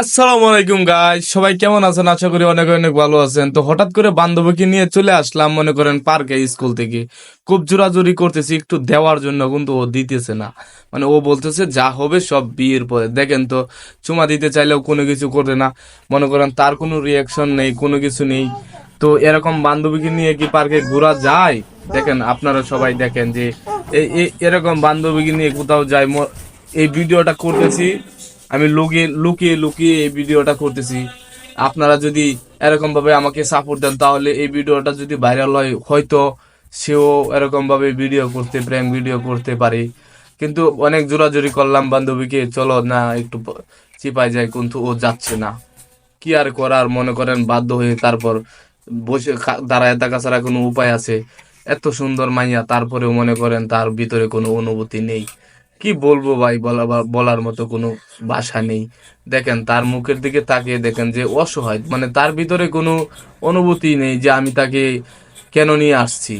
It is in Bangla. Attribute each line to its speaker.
Speaker 1: আসসালামু আলাইকুম গাইস, সবাই কেমন আছেন? আশা করি অনেক অনেক ভালো আছেন। তো হঠাৎ করে বান্ধবীকে নিয়ে চলে আসলাম মনে করেন পার্কে, স্কুল থেকে। খুব জোরাজুরি করতেছি একটু দেওয়ার জন্য, কিন্তু ও দিতেছে না। মানে ও বলতেছে যা হবে সব বিয়ের পরে। দেখেন তো, চুমা দিতে চাইলেও কোনো কিছু করে না। মনে করেন তার কোনো রিয়াকশন নেই, কোনো কিছু নেই। তো এরকম বান্ধবীকে নিয়ে কি পার্কে ঘোরা যায়? দেখেন, আপনারা সবাই দেখেন যে এরকম বান্ধবীকে নিয়ে কোথাও যায়। এই ভিডিওটা করতেছি আমি লুকিয়ে লুকিয়ে লুকিয়ে এই ভিডিওটা করতেছি। আপনারা যদি এরকম ভাবে আমাকে সাপোর্ট দেন, তাহলে এই ভিডিওটা যদি ভাইরাল হয়, হয়তো সেও এরকম ভাবে ভিডিও করতে, প্র্যাঙ্ক ভিডিও করতে পারে। কিন্তু অনেক জোরাজোরি করলাম বান্ধবীকে, চলো না একটু চিপায় যায়, কিন্তু ও যাচ্ছে না। কি আর করার, মনে করেন বাধ্য হয়ে তারপর বসে দাঁড়ায় থাকা ছাড়া কোনো উপায় আছে? এত সুন্দর মাইয়া, তারপরেও মনে করেন তার ভিতরে কোনো অনুভূতি নেই। কি বলবো ভাই, বলার মতো কোনো ভাষা নেই। দেখেন তার মুখের দিকে তাকিয়ে দেখেন যে অসহায়, মানে তার ভিতরে কোনো অনুভূতি নেই যে আমি তাকে কেন নিয়ে আসছি।